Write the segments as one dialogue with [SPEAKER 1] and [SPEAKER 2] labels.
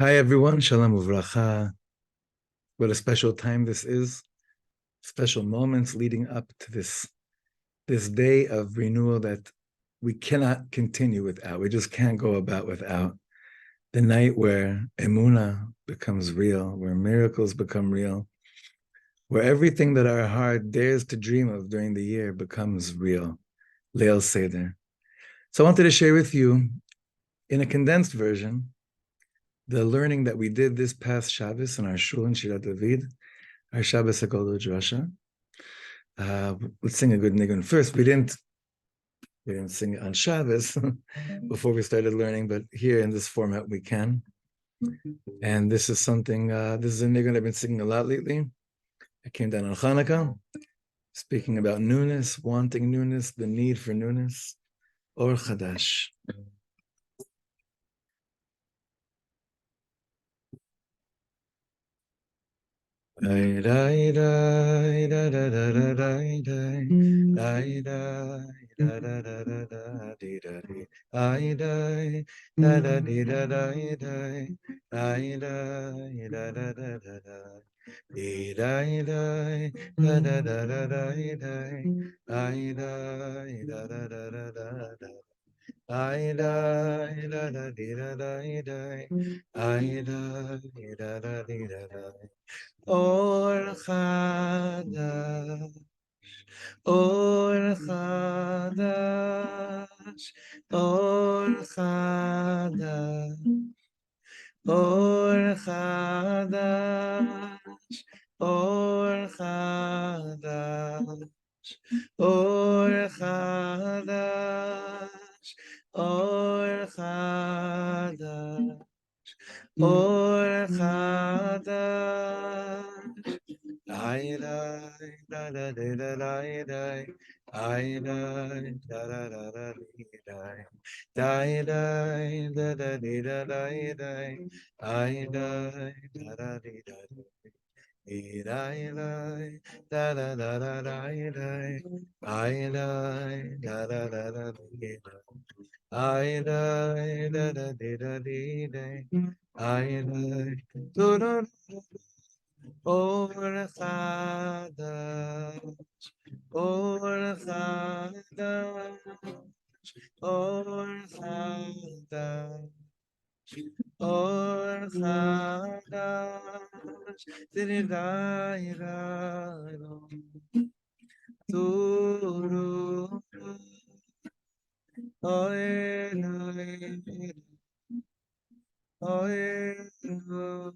[SPEAKER 1] Hi everyone, Shalom Uvracha. What a special time this is. Special moments leading up to this day of renewal that we cannot continue without. We just can't go about without. The night where Emunah becomes real, where miracles become real, where everything that our heart dares to dream of during the year becomes real. Leil Seder. So I wanted to share with you, in a condensed version, the learning that we did this past Shabbos in our shul in Shirat David, our Shabbos Hagadol Drasha. Let's sing a good nigun. First, we didn't sing it on Shabbos before we started learning, but here in this format we can. And this is something, this is a nigun I've been singing a lot lately. I came down on Hanukkah, speaking about newness, wanting newness, the need for newness. Or Chadash. Or Chadash, Or Chadash, Or Chadash, Or Chadash, Or Chadash, Or Chadash, Or Chadash, Or Chadash. I die, da da da da da die. I die, da da da da die. Die, die, da da da da die. I die, da da da da die. Die, die, da da da da die. I die, da da da da die. I die, da da da da die. I die, da da. Or Chadash, Or Chadash, Or Chadash, Or Chadash, Tirirayro, Turu, Oe, Oe, Oe.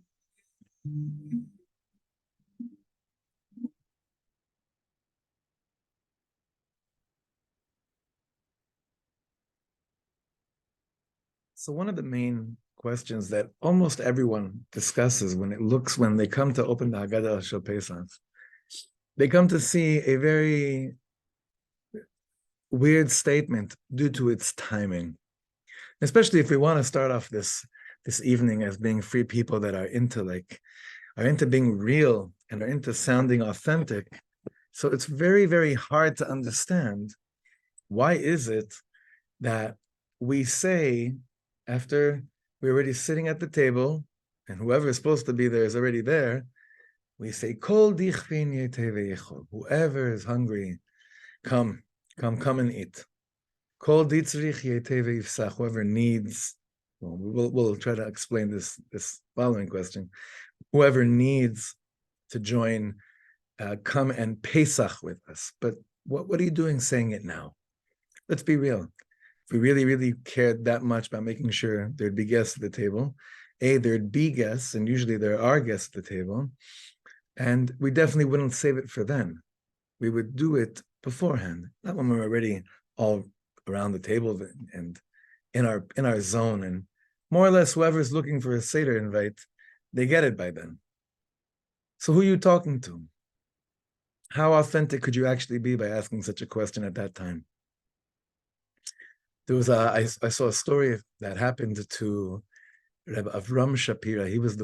[SPEAKER 1] So one of the main questions that almost everyone discusses when they come to open the Hagadol Shel Pesach, they come to see a very weird statement due to its timing. Especially if we want to start off this evening as being free people that are into being real and are into sounding authentic. So it's very, very hard to understand why is it that we say after we're already sitting at the table and whoever is supposed to be there is already there, we say, Kol dichvin yeteveichol. Whoever is hungry, come and eat. Kol ditzrich yetevei. Whoever needs, well, we'll try to explain this following question. Whoever needs to join, come and Pesach with us. But what are you doing saying it now? Let's be real. If we really, really cared that much about making sure there'd be guests at the table, there'd be guests, and usually there are guests at the table, and we definitely wouldn't save it for then. We would do it beforehand, not when we're already all around the table and in our zone, and more or less whoever's looking for a Seder invite, they get it by then. So who are you talking to? How authentic could you actually be by asking such a question at that time? There was I saw a story that happened to Rebbe Avram Shapira. Uh, he was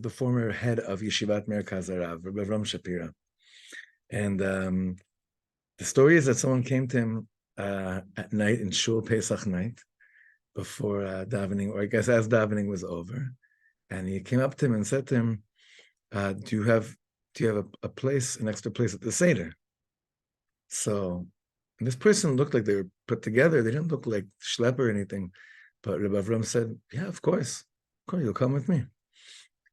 [SPEAKER 1] the former head of Yeshivat Merkaz Harav, Rebbe Avram Shapira. And the story is that someone came to him at night in Shul Pesach night before davening, or I guess as davening was over, and he came up to him and said to him, "Do you have a place, an extra place at the Seder?" So this person looked like they were put together. They didn't look like schlep or anything. But Rabbi Avram said, "Yeah, of course, you'll come with me."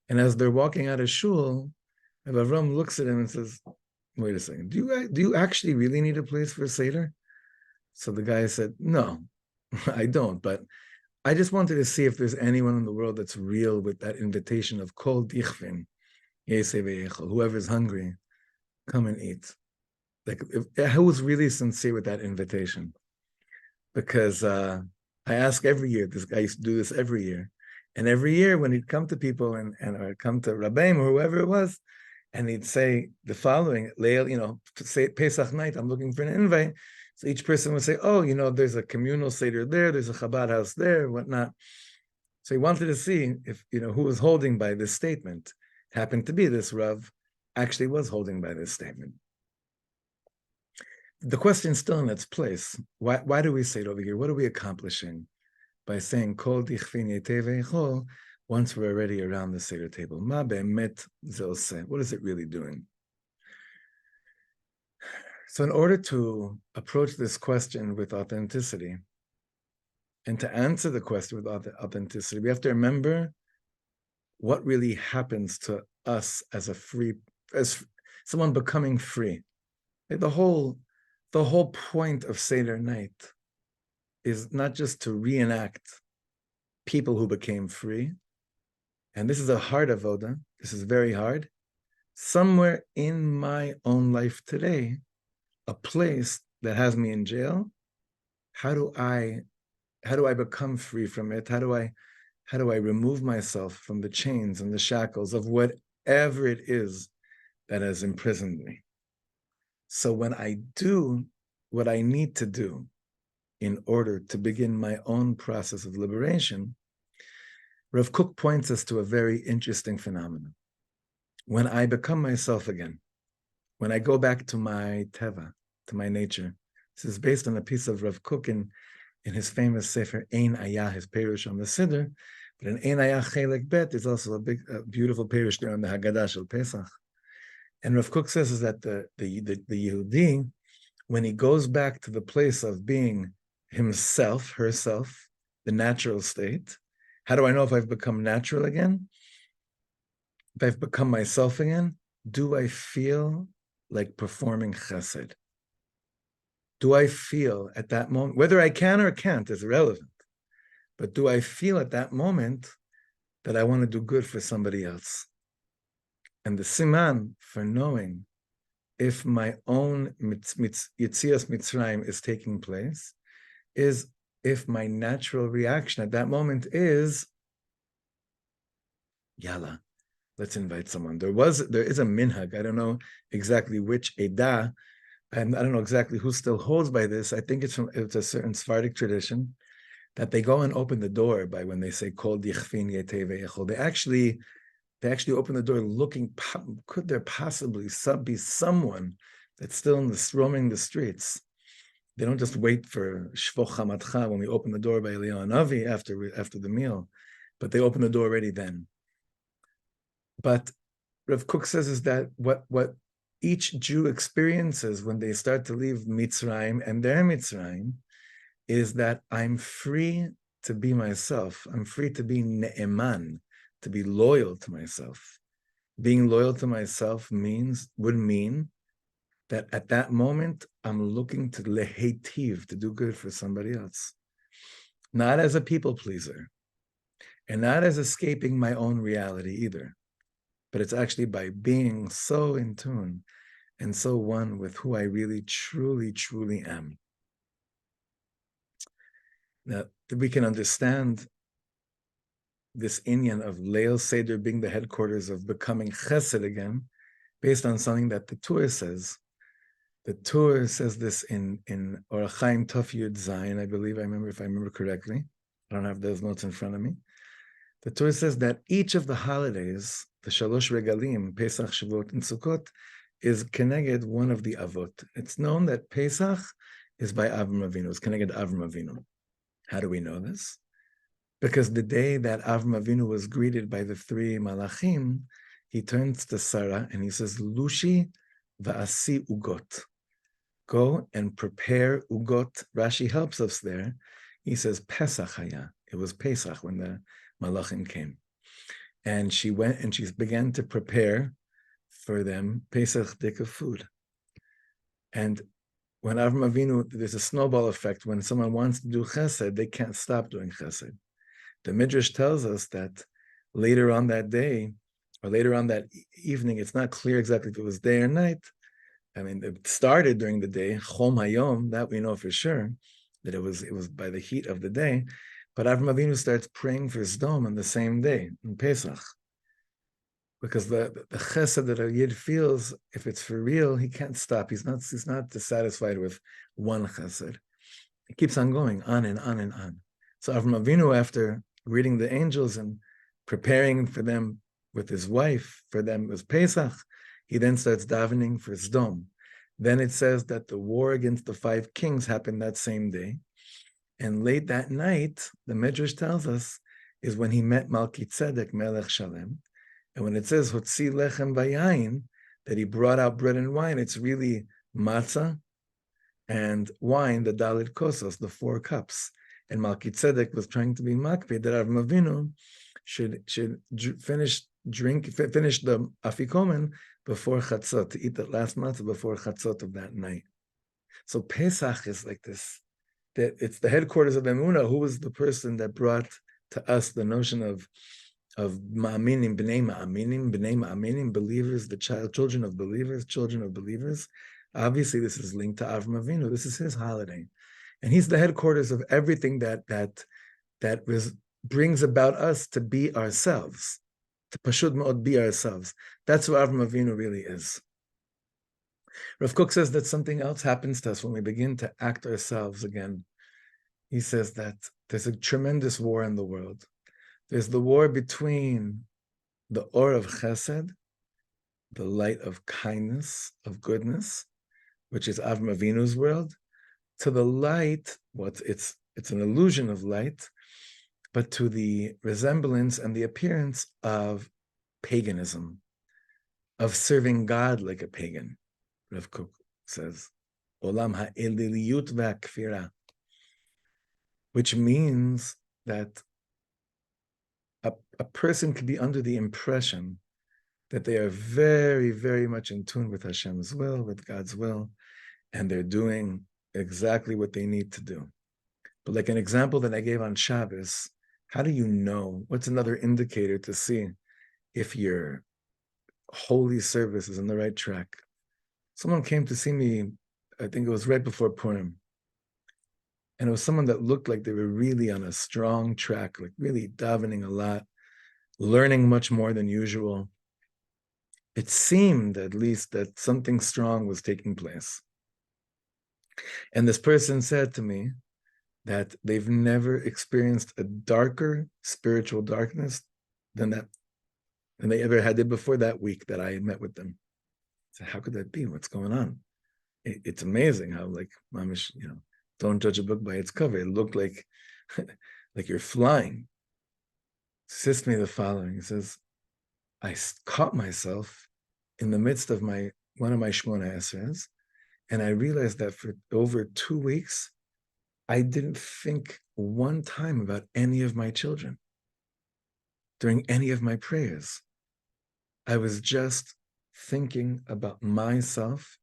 [SPEAKER 1] And as they're walking out of shul, Rabbi Avram looks at him and says, "Wait a second. Do you actually really need a place for Seder?" So the guy said, "No, I don't. But I just wanted to see if there's anyone in the world that's real with that invitation of kol dichvin, whoever's hungry, come and eat." Like, who was really sincere with that invitation? Because I ask every year. I used to do this every year, and every year when he'd come to people and or come to Rabbeim or whoever it was, and he'd say the following, Leil, say Pesach night, I'm looking for an invite. So each person would say, "Oh, there's a communal Seder there, there's a Chabad house there, whatnot." So he wanted to see if who was holding by this statement. Happened to be this Rav actually was holding by this statement. The question's still in its place. Why do we say it over here? What are we accomplishing by saying kol dichvin yetei once we're already around the Seder table? Ma be'emet ze oseh. What is it really doing? So in order to approach this question with authenticity and to answer the question with authenticity, we have to remember what really happens to us as someone becoming free. The whole point of Seder night is not just to reenact people who became free, and this is a hard avoda. This is very hard. Somewhere in my own life today, a place that has me in jail, how do I become free from it? How do I remove myself from the chains and the shackles of whatever it is that has imprisoned me? So when I do what I need to do in order to begin my own process of liberation, Rav Kook points us to a very interesting phenomenon. When I become myself again, when I go back to my teva, to my nature, this is based on a piece of Rav Kook in his famous sefer Ein Ayah, his perush on the Seder, but in Ein Ayah Chelek Bet, there's also a beautiful perush there on the Haggadah Shel Pesach. And Rav Kook says is that the Yehudi, when he goes back to the place of being himself, herself, the natural state, how do I know if I've become natural again? If I've become myself again, do I feel like performing chesed? Do I feel at that moment, whether I can or can't is irrelevant, but do I feel at that moment that I want to do good for somebody else? And the siman for knowing if my own Yetzias Mitzrayim is taking place is if my natural reaction at that moment is, Yalla, let's invite someone. There is a minhag. I don't know exactly which Edah, and I don't know exactly who still holds by this. I think it's a certain Sephardic tradition that they go and open the door by when they say Kol Dichvin Yetei Ve'echol. They actually open the door looking, could there possibly be someone that's still roaming the streets? They don't just wait for Shvoch Hamatcha when we open the door by Eliyahu Navi after the meal, but they open the door already then. But Rav Kook says is that what each Jew experiences when they start to leave Mitzrayim and their Mitzrayim is that I'm free to be myself. I'm free to be ne'eman, to be loyal to myself. Being loyal to myself would mean that at that moment, I'm looking to lehetiv, to do good for somebody else. Not as a people pleaser, and not as escaping my own reality either, but it's actually by being so in tune and so one with who I really, truly, truly am. Now, we can understand this inyan of Leil Seder being the headquarters of becoming Chesed again, based on something that the Torah says. The Torah says this in Orach Chaim Tov Yud Zayin, I believe, if I remember correctly. I don't have those notes in front of me. The Torah says that each of the holidays, the Shalosh Regalim, Pesach, Shavuot, and Sukkot, is Keneged one of the Avot. It's known that Pesach is by Avram Avinu, it's Keneged Avram Avinu. How do we know this? Because the day that Avram Avinu was greeted by the three malachim, he turns to Sarah and he says, Lushi va'asi ugot. Go and prepare ugot. Rashi helps us there. He says, Pesach haya. It was Pesach when the malachim came. And she went and she began to prepare for them Pesach dik of food. And when Avram Avinu, there's a snowball effect. When someone wants to do chesed, they can't stop doing chesed. The Midrash tells us that later on that day, or later on that evening, it's not clear exactly if it was day or night. I mean, it started during the day, Chom Hayom, that we know for sure, that it was by the heat of the day. But Avram Avinu starts praying for Sdom on the same day, in Pesach. Because the chesed that a yid feels, if it's for real, he can't stop. He's not dissatisfied with one chesed. It keeps on going, on and on and on. So Avram Avinu, after greeting the angels and preparing for them with his wife, for them was Pesach, he then starts davening for Sdom. Then it says that the war against the 5 kings happened that same day. And late that night, the Midrash tells us, is when he met Melchizedek, Melech Shalem. And when it says, Hotzi lechem vayayin, that he brought out bread and wine, it's really matzah and wine, the dalit kosos, the 4 cups. And Melchizedek was trying to be makpid that Avram Avinu should finish the afikomen before chatzot, to eat that last matzah before chatzot of that night. So Pesach is like this, that it's the headquarters of Emunah. Who was the person that brought to us the notion of ma'aminim, b'nei ma'aminim, believers, the children of believers. Obviously, this is linked to Avram Avinu. This is his holiday. And he's the headquarters of everything that brings about us to be ourselves, to pashut ma'od be ourselves. That's what Avram Avinu really is. Rav Kook says that something else happens to us when we begin to act ourselves again. He says that there's a tremendous war in the world. There's the war between the or of Chesed, the light of kindness, of goodness, which is Avram Avinu's world, to the light, it's an illusion of light, but to the resemblance and the appearance of paganism, of serving God like a pagan. Rav Kook says, Olam ha'eliliyut va'kfira, which means that a person could be under the impression that they are very, very much in tune with Hashem's will, with God's will, and they're doing exactly what they need to do. But like an example that I gave on Shabbos, how do you know? What's another indicator to see if your holy service is on the right track? Someone came to see me, I think it was right before Purim, and it was someone that looked like they were really on a strong track, like really davening a lot, learning much more than usual. It seemed, at least, that something strong was taking place. And this person said to me that they've never experienced a darker spiritual darkness than they ever had it before that week that I met with them. So how could that be? What's going on? It's amazing how, like, mamish, don't judge a book by its cover. It looked like like you're flying. Says to me the following. He says, I caught myself in the midst of one of my Shmona Esrei, and I realized that for over 2 weeks, I didn't think one time about any of my children during any of my prayers. I was just thinking about myself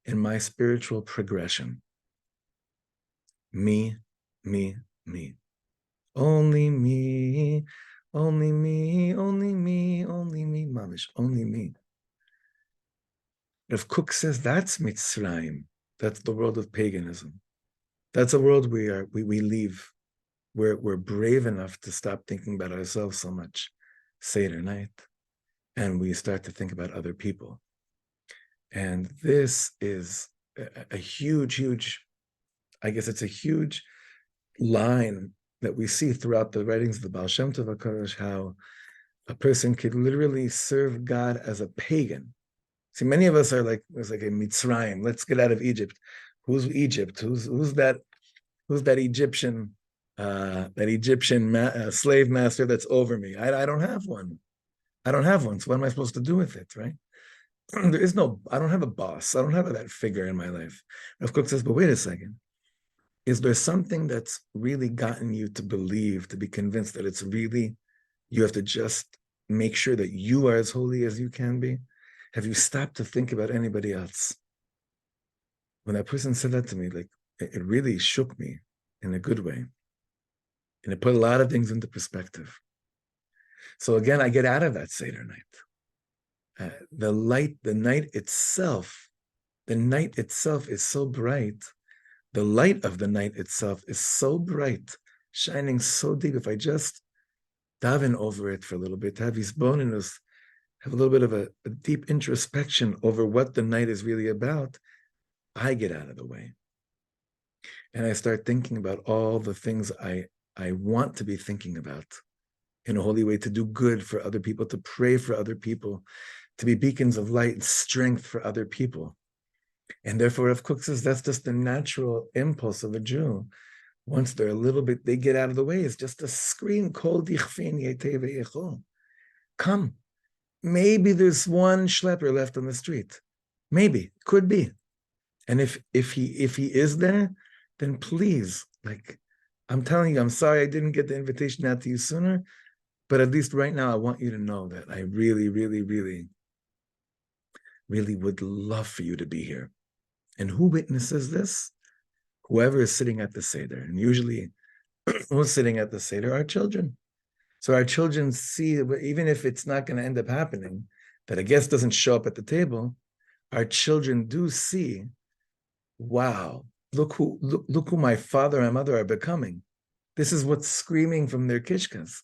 [SPEAKER 1] and my spiritual progression. Me, me, me. Only me, only me, only me, only me, mamish, only me. Rav Kook says that's Mitzrayim. That's the world of paganism. That's a world we leave. We're brave enough to stop thinking about ourselves so much, Seder night, and we start to think about other people. And this is a huge, I guess it's a huge line that we see throughout the writings of the Baal Shem Tov HaKadosh, how a person could literally serve God as a pagan. See, many of us are like, it's like a Mitzrayim, let's get out of Egypt. Who's Egypt? Who's that Egyptian that Egyptian slave master that's over me. I don't have one. I don't have one. So what am I supposed to do with it, right? There is no, I don't have a boss. I don't have that figure in my life. Rav Kook says, but wait a second. Is there something that's really gotten you to believe, to be convinced that it's really, you have to just make sure that you are as holy as you can be? Have you stopped to think about anybody else? When that person said that to me, like, it really shook me in a good way. And it put a lot of things into perspective. So again, I get out of that Seder night. The night itself is so bright. The light of the night itself is so bright, shining so deep. If I just daven over it for a little bit, have hisbonenus, have a little bit of a deep introspection over what the night is really about, I get out of the way. And I start thinking about all the things I want to be thinking about in a holy way, to do good for other people, to pray for other people, to be beacons of light and strength for other people. And therefore, Rav Kook says that's just the natural impulse of a Jew. Once they're a little bit, they get out of the way, it's just a scream, Kol dichfin yetei ve'echol. Come. Maybe there's one schlepper left on the street. Maybe, could be. And if he is there, then please, like, I'm telling you, I'm sorry I didn't get the invitation out to you sooner, but at least right now, I want you to know that I really, really, really, really would love for you to be here. And who witnesses this? Whoever is sitting at the Seder. And usually, who's sitting at the Seder? Our children. So our children see, even if it's not going to end up happening, that a guest doesn't show up at the table, our children do see, wow, look who my father and mother are becoming. This is what's screaming from their kishkas.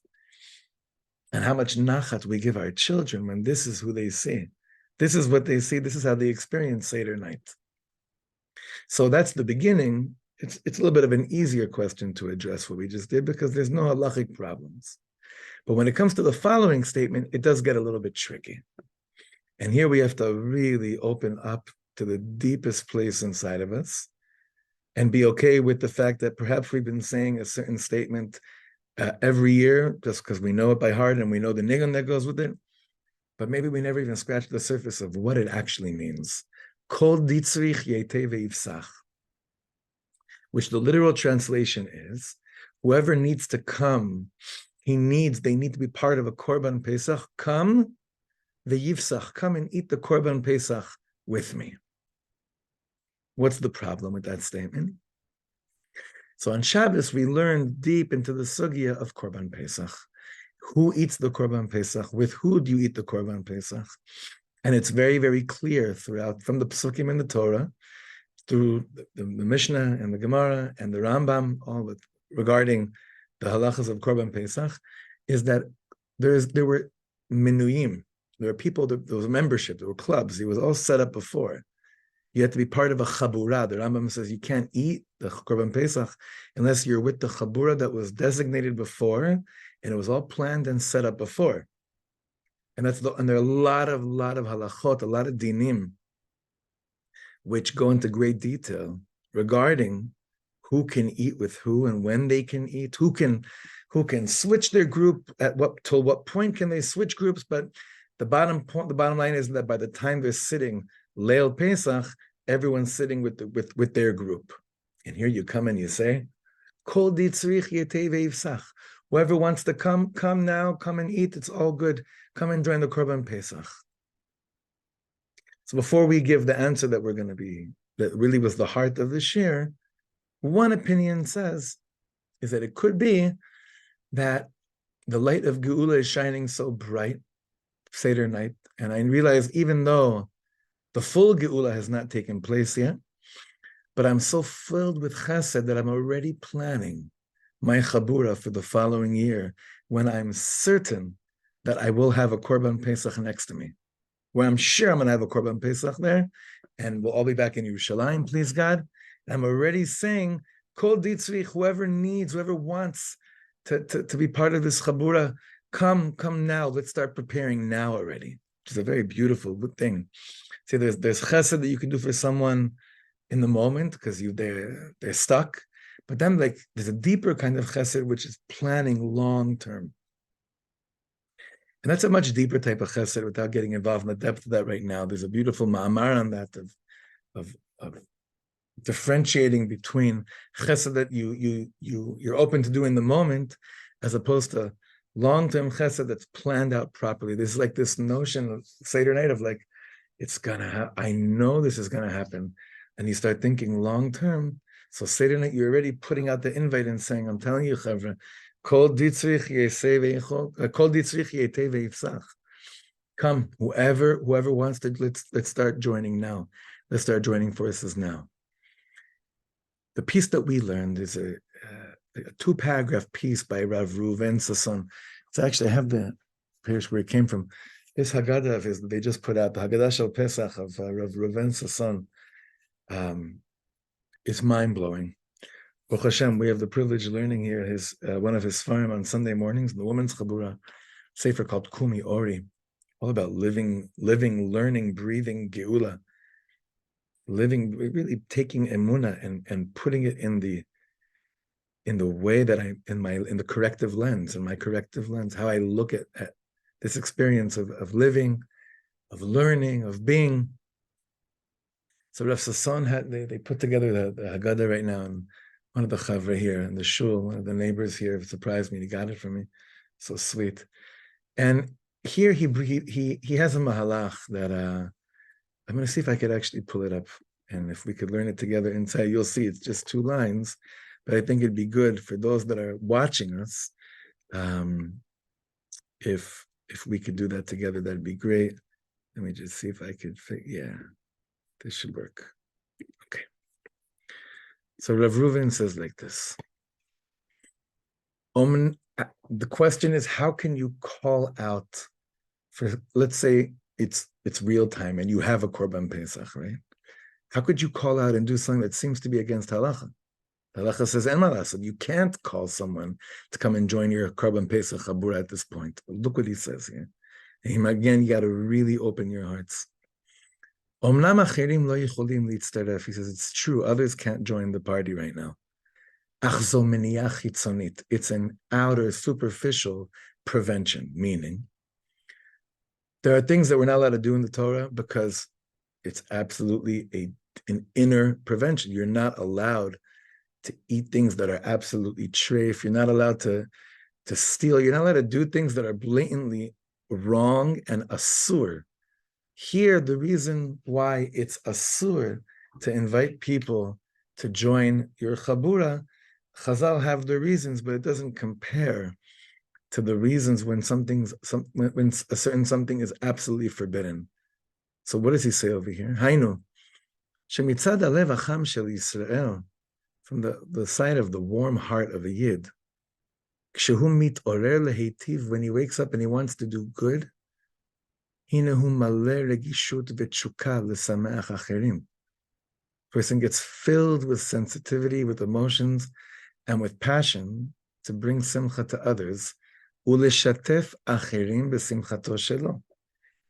[SPEAKER 1] And how much nachat we give our children when this is who they see. This is what they see. This is how they experience Seder night. So that's the beginning. It's a little bit of an easier question to address what we just did, because there's no halachic problems. But when it comes to the following statement, it does get a little bit tricky. And here we have to really open up to the deepest place inside of us and be okay with the fact that perhaps we've been saying a certain statement every year just because we know it by heart and we know the nigun that goes with it. But maybe we never even scratched the surface of what it actually means. Kol ditzrich yetei ve'ifsach, which the literal translation is, whoever needs to come, they need to be part of a Korban Pesach. Come, ve'yifsach, come and eat the Korban Pesach with me. What's the problem with that statement? So on Shabbos, we learn deep into the sugya of Korban Pesach. Who eats the Korban Pesach? With who do you eat the Korban Pesach? And it's very, very clear throughout, from the Psukim in the Torah, through the Mishnah and the Gemara and the Rambam, all with, regarding the halachas of Korban Pesach, is that there were minuyim, there were people, there was membership, there were clubs, it was all set up before. You had to be part of a chabura. The Rambam says you can't eat the Korban Pesach unless you're with the chabura that was designated before, and it was all planned and set up before. And and there are a lot of halachot, a lot of dinim, which go into great detail regarding who can eat with who and when they can eat, who can switch their group till what point can they switch groups. But the bottom line is that by the time they're sitting Leil Pesach, everyone's sitting with their group. And here you come and you say, Kol ditzrich yetei ve'ifsach. Whoever wants to come now, come and eat. It's all good. Come and join the Korban Pesach. So before we give the answer that really was the heart of the shir, one opinion says is that it could be that the light of Geula is shining so bright, Seder night, and I realize even though the full Geula has not taken place yet, but I'm so filled with Chesed that I'm already planning my Chabura for the following year, when I'm certain that I will have a Korban Pesach next to me, where I'm sure I'm going to have a Korban Pesach there, and we'll all be back in Yerushalayim, please God. I'm already saying, Kol ditzrich, whoever wants to be part of this Chabura, come now. Let's start preparing now already, which is a very beautiful thing. See, there's Chesed that you can do for someone in the moment because they're stuck. But then like there's a deeper kind of chesed, which is planning long-term. And that's a much deeper type of chesed without getting involved in the depth of that right now. There's a beautiful ma'amar on that of differentiating between chesed that you're open to do in the moment, as opposed to long-term chesed that's planned out properly. There's like this notion of Seder night of like, it's gonna happen. I know this is gonna happen. And you start thinking long-term. So Seder night, you're already putting out the invite and saying, I'm telling you, Chavra, come, whoever wants to, let's start joining now. Let's start joining forces now. The piece that we learned is a 2-paragraph piece by Rav Reuven Sasson. It's actually, I have the page where it came from. This Haggadah of his, they just put out, the Haggadah Shel Pesach of Rav Reuven Sasson. It's mind-blowing. Baruch Hashem, we have the privilege of learning here his one of his farm on Sunday mornings, the Women's Chabura, sefer called Kumi Ori, all about living, learning, breathing, geula, living, really taking emuna and putting it in the way that in the corrective lens, how I look at this experience of living, of learning, of being. So Rav Sasson they put together the Haggadah right now, and one of the chavra here in the shul, one of the neighbors here surprised me. He got it for me, so sweet. And here he has a mahalach that I'm going to see if I could actually pull it up, and if we could learn it together inside. You'll see it's just 2 lines, but I think it'd be good for those that are watching us. If we could do that together, that'd be great. Let me just see if I could. Yeah, this should work. Okay. So Rav Reuven says like this. The question is, how can you call out for, let's say it's real time and you have a Korban Pesach, right? How could you call out and do something that seems to be against halacha? Halacha says, En malasad, you can't call someone to come and join your Korban Pesach Chabura at this point. Look what he says here. And again, you got to really open your hearts. He says, it's true, others can't join the party right now. It's an outer, superficial prevention, meaning there are things that we're not allowed to do in the Torah because it's absolutely an inner prevention. You're not allowed to eat things that are absolutely treif. You're not allowed to steal. You're not allowed to do things that are blatantly wrong and asur. Here, the reason why it's asur to invite people to join your chabura, Chazal have the reasons, but it doesn't compare to the reasons when when a certain something is absolutely forbidden. So what does he say over here? Hainu, shemitzad alev acham shel Yisrael, from the side of the warm heart of a Yid, kshehu mitorer leheitiv, when he wakes up and he wants to do good, hinehu maleh regishut v'tshuka l'sameach acherim. Person gets filled with sensitivity, with emotions, and with passion to bring simcha to others, u'lishatef acherim b'simchato shelo,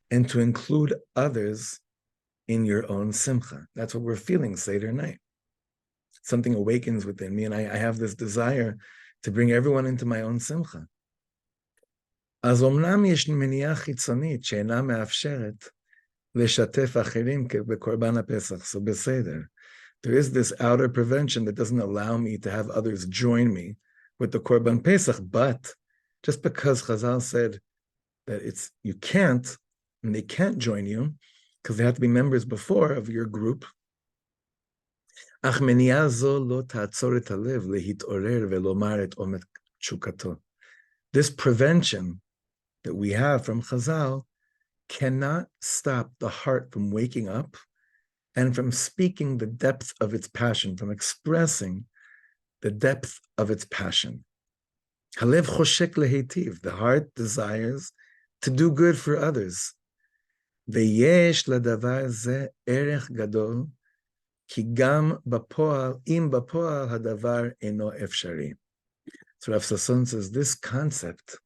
[SPEAKER 1] and to include others in your own simcha. That's what we're feeling Seder night. Something awakens within me, and I have this desire to bring everyone into my own simcha. אז אומנם יש מניעה חיצונית שאינה מאפשרת לשתף אחרים בקורבן הפסח, so בסדר. There is this outer prevention that doesn't allow me to have others join me with the Korban Pesach, but just because Chazal said that you can't, and they can't join you, because they have to be members before of your group, אך מניעה זו לא תעצור את הלב להתעורר ולומר את עומק תשוקתו. This prevention that we have from Chazal cannot stop the heart from waking up and from speaking the depth of its passion, from expressing the depth of its passion. Halev choshek lehitiv, the heart desires to do good for others. Veyesh ladavar ze erech gadol, ki gam bapol, im bapol hadavar eno efshari. So Rav Sasson says this concept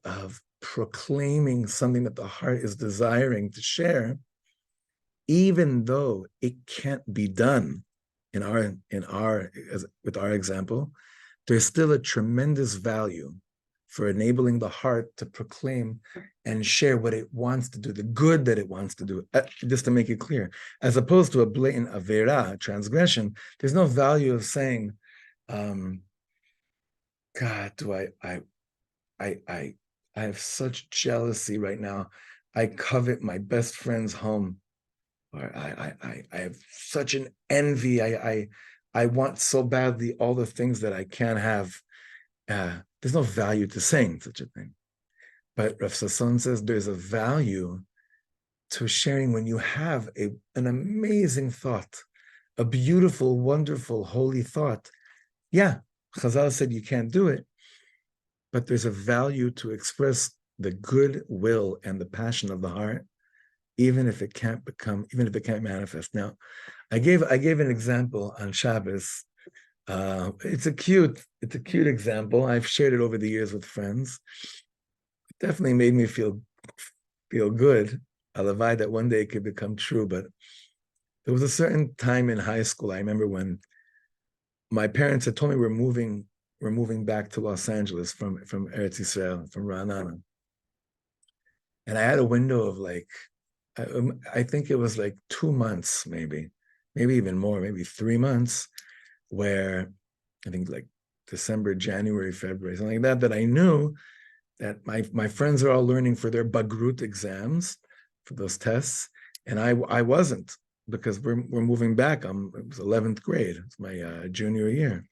[SPEAKER 1] of proclaiming something that the heart is desiring to share, even though it can't be done with our example, there's still a tremendous value for enabling the heart to proclaim and share what it wants to do, the good that it wants to do, just to make it clear, as opposed to a blatant avera, transgression. There's no value of saying, God, I have such jealousy right now. I covet my best friend's home, or I have such an envy. I want so badly all the things that I can't have. There's no value to saying such a thing. But Rav Sasson says there's a value to sharing when you have an amazing thought, a beautiful, wonderful, holy thought. Yeah, Chazal said you can't do it, but there's a value to express the good will and the passion of the heart, even if it can't manifest. Now, I gave an example on Shabbos. It's a cute example. I've shared it over the years with friends. It definitely made me feel good. Alavai that one day it could become true. But there was a certain time in high school, I remember, when my parents had told me we're moving back to Los Angeles from Eretz Yisrael, from Ra'anana. And I had a window of like, I think it was like 2 months, maybe even more, maybe 3 months, where I think like December, January, February, something like that I knew that my friends are all learning for their Bagrut exams, for those tests, and I wasn't, because we're moving back. It was 11th grade. It's my junior year,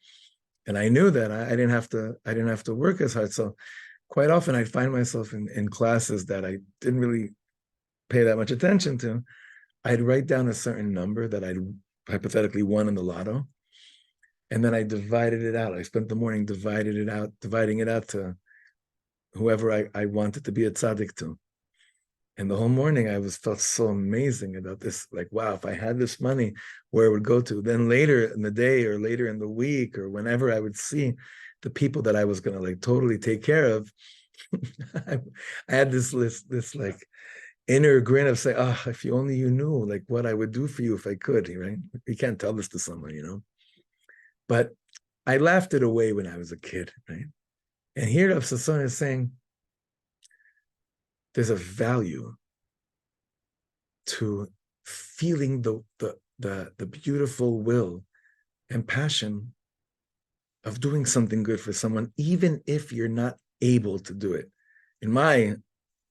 [SPEAKER 1] and I knew that I didn't have to work as hard. So quite often I'd find myself in classes that I didn't really pay that much attention to. I'd write down a certain number that I'd hypothetically won in the lotto, and then I divided it out. I spent the morning dividing it out to whoever I wanted to be a tzaddik to. And the whole morning I felt so amazing about this. Like, wow, if I had this money, where it would go to. Then later in the day or later in the week or whenever I would see the people that I was going to like totally take care of, I had this like inner grin of saying, oh, if you only you knew like what I would do for you if I could, right? You can't tell this to someone, But I laughed it away when I was a kid, right? And here Rav Sasson is saying there's a value to feeling the beautiful will and passion of doing something good for someone, even if you're not able to do it. In my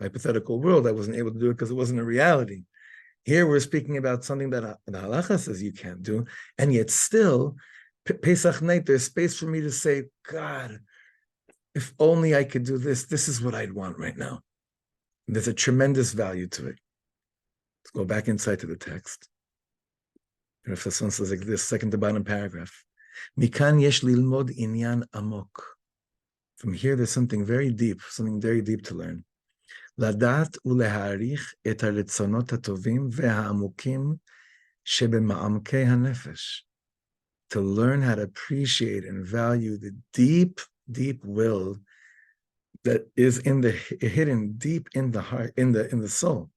[SPEAKER 1] hypothetical world, I wasn't able to do it because it wasn't a reality. Here we're speaking about something that the halacha says you can't do, and yet still, Pesach night, there's space for me to say, God, if only I could do this, this is what I'd want right now. And there's a tremendous value to it. Let's go back inside to the text. And if someone says like this, second to bottom paragraph, Mikan yesh lilmod inyan amok. From here, there's something very deep to learn. לדעת ולהעריך את הרצונות הטובים והעמוקים שבמעמקי הנפש. To learn how to appreciate and value the deep, deep will that is hidden deep in the heart, in the soul.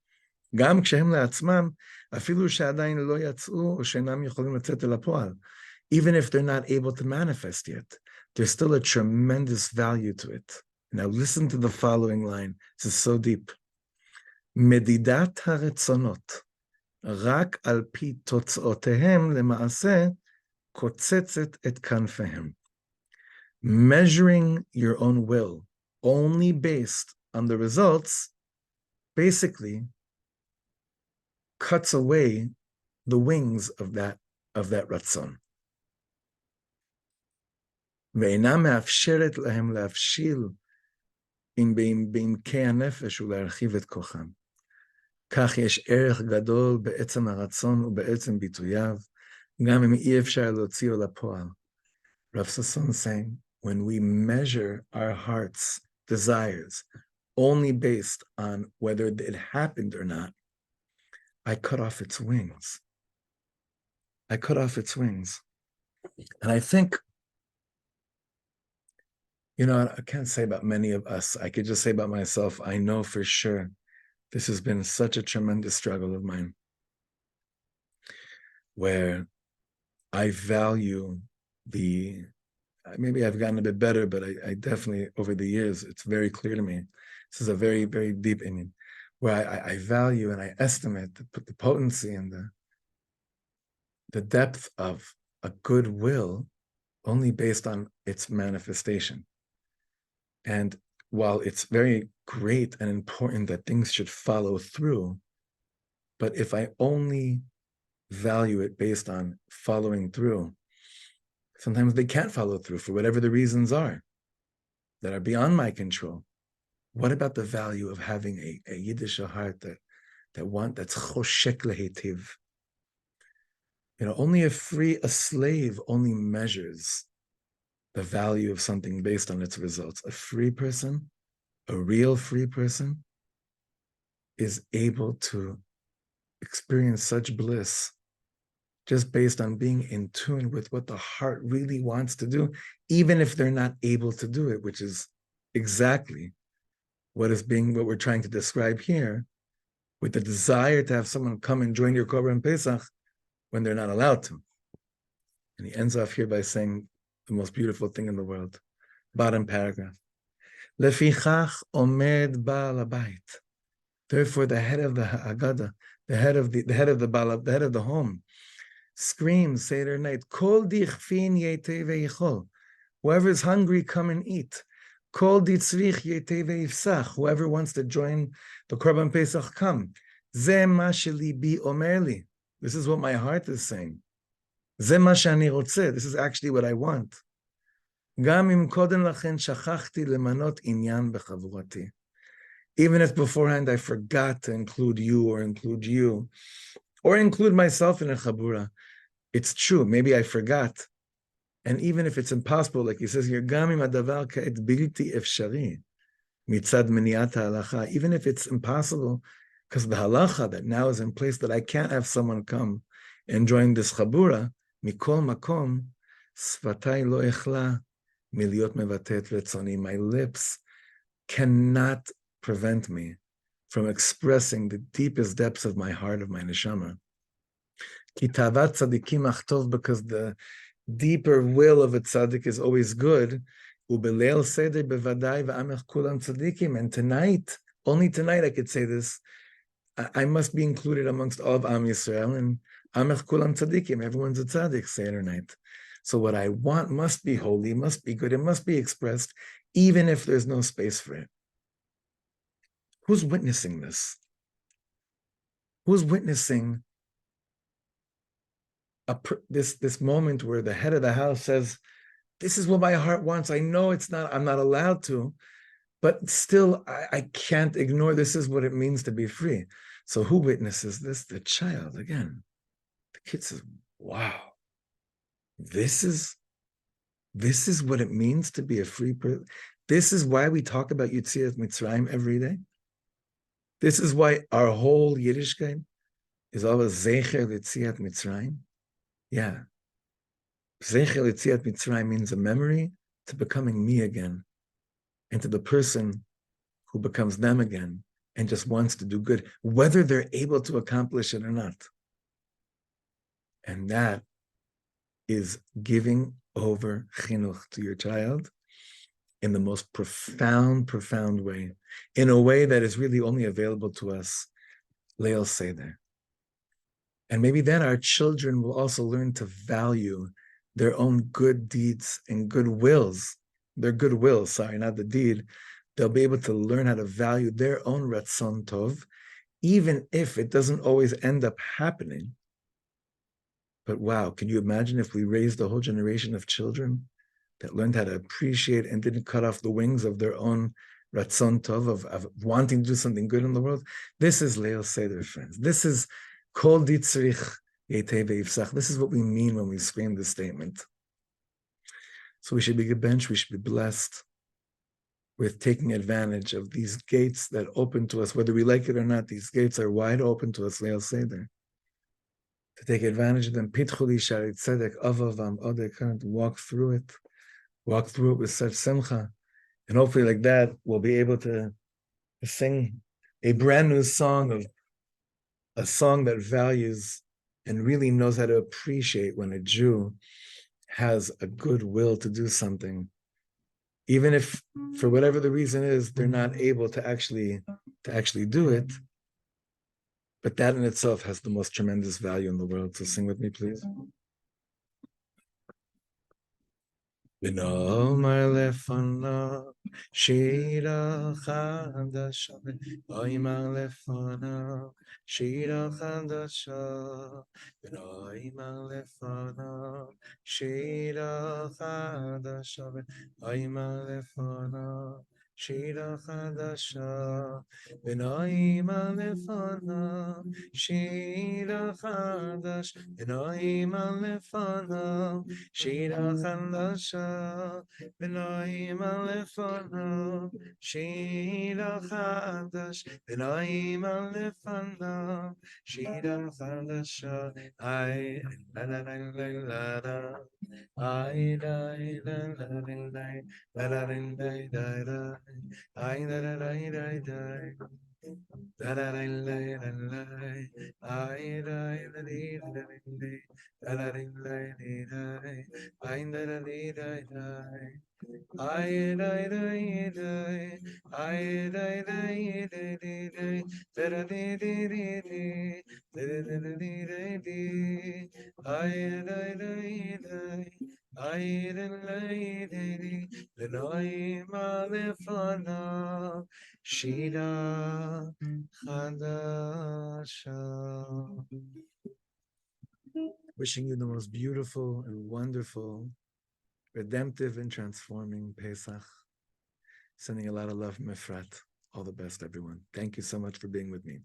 [SPEAKER 1] גם כשהם לעצמם, אפילו שעדיין לא יצאו או שאינם יכולים לצאת אל הפועל. Even if they're not able to manifest yet, there's still a tremendous value to it. Now listen to the following line. This is so deep. מדידת הרצונות, רק על פי תוצאותיהם למעשה, קוצצת את כנפיהם. Measuring your own will only based on the results basically cuts away the wings of that ratzon. ואינה מאפשרת להם להבשיל בעמקי הנפש ולהרחיב את כוחם. כך יש ערך גדול בעצם הרצון ובעצם ביטוייו, גם אם אי אפשר להוציאו לפועל. Rav Sasson saying, when we measure our heart's desires only based on whether it happened or not, I cut off its wings. And I think, I can't say about many of us. I could just say about myself, I know for sure this has been such a tremendous struggle of mine, where I value the, maybe I've gotten a bit better, but I definitely, over the years, it's very clear to me. This is a very, very deep in where I value and I estimate the potency and the depth of a good will only based on its manifestation. And while it's very great and important that things should follow through, but if I only value it based on following through, sometimes they can't follow through for whatever the reasons are that are beyond my control. What about the value of having a Yiddish heart that's choshek lehetiv? Only a slave only measures the value of something based on its results. A free person, a real free person, is able to experience such bliss just based on being in tune with what the heart really wants to do, even if they're not able to do it, which is exactly what we're trying to describe here, with the desire to have someone come and join your Korban Pesach when they're not allowed to. And he ends off here by saying the most beautiful thing in the world. Bottom paragraph. Lefichach omed Baal Habayit. Therefore, the head of the Haggadah, the head of the home, screams Seder night, Kol dichfin yete veichol. Whoever is hungry, come and eat. Kol ditzrich yete veifsach. Whoever wants to join the Korban Pesach, come. Ze ma shelibi omer li. This is what my heart is saying. Ze ma shani rotze. This is actually what I want. Gam im kodem lachen shachachti lemanot inyan bechavurati. Even if beforehand I forgot to include you or include myself in a chabura, it's true. Maybe I forgot. And even if it's impossible, like he says here, gam im hadavar ka'et bilti efshari mitzad meniat halacha, even if it's impossible, because the halacha that now is in place that I can't have someone come and join this chabura, mikol makom, svatai lo echla miliot mevatet retzoni. My lips cannot prevent me from expressing the deepest depths of my heart, of my neshama. Ki tavat tzadikim achtov, because the deeper will of a tzaddik is always good. Ubeleil seder bevadai v'amech kulam tzadikim. And tonight, only tonight I could say this, I must be included amongst all of Am Yisrael, and amech kulam tzadikim, everyone's a tzaddik, Seder night. So what I want must be holy, must be good, it must be expressed, even if there's no space for it. Who's witnessing this? Who's witnessing this moment where the head of the house says, this is what my heart wants. I know I'm not allowed to, but still I can't ignore, this is what it means to be free. So who witnesses this? The child, again. The kid says, wow, this is what it means to be a free person. This is why we talk about Yetziat Mitzrayim every day. This is why our whole Yiddishkeit is always Zecher Yetziat Mitzrayim. Yeah. Zecher Yetziat Mitzrayim means a memory to becoming me again, and to the person who becomes them again and just wants to do good, whether they're able to accomplish it or not. And that is giving over chinuch to your child in the most profound way, in a way that is really only available to us, Leil Seder. And maybe then our children will also learn to value their own good deeds and good wills, their good will, not the deed. They'll be able to learn how to value their own ratzon tov, even if it doesn't always end up happening. But wow, can you imagine if we raised a whole generation of children that learned how to appreciate and didn't cut off the wings of their own ratzon tov, of wanting to do something good in the world? This is Leil Seder, friends. This is kol ditzrich yetei veifsach. This is what we mean when we scream this statement. So we should be gebenched, we should be blessed with taking advantage of these gates that open to us, whether we like it or not. These gates are wide open to us, Leil Seder. To take advantage of them, pitchuli shari tzedek avavam odek, to walk through it with such simcha, and hopefully like that we'll be able to sing a brand new song, a song that values and really knows how to appreciate when a Jew has a good will to do something, even if for whatever the reason is, they're not able to actually do it. But that in itself has the most tremendous value in the world. So sing with me, please. ונאמר לפניו שירה חדשה, ויאמר לפניו שירה חדשה, ונאמר לפניו שירה חדשה, ויאמר לפניו שירה חדשה, ונאמר לפניו שירה חדש, ונאמר לפניו שירה חדשה, ונעים לפניו שירה חדש, ונעים לפניו שירה חדשה. איי לה לה לה לה לה לה, איי לה לה לה לה לה לה לה לה, איי לה לה לה לה לה. Da da da da da da, I da da da da da, da da da da da, I da da da da da, I da da da, I da da da da, da da da da da, da da da da, I da da da. I didn't lady, the noima lefana, Shira Chadasha. Wishing you the most beautiful and wonderful, redemptive and transforming Pesach. Sending a lot of love, Mefrat. All the best, everyone. Thank you so much for being with me.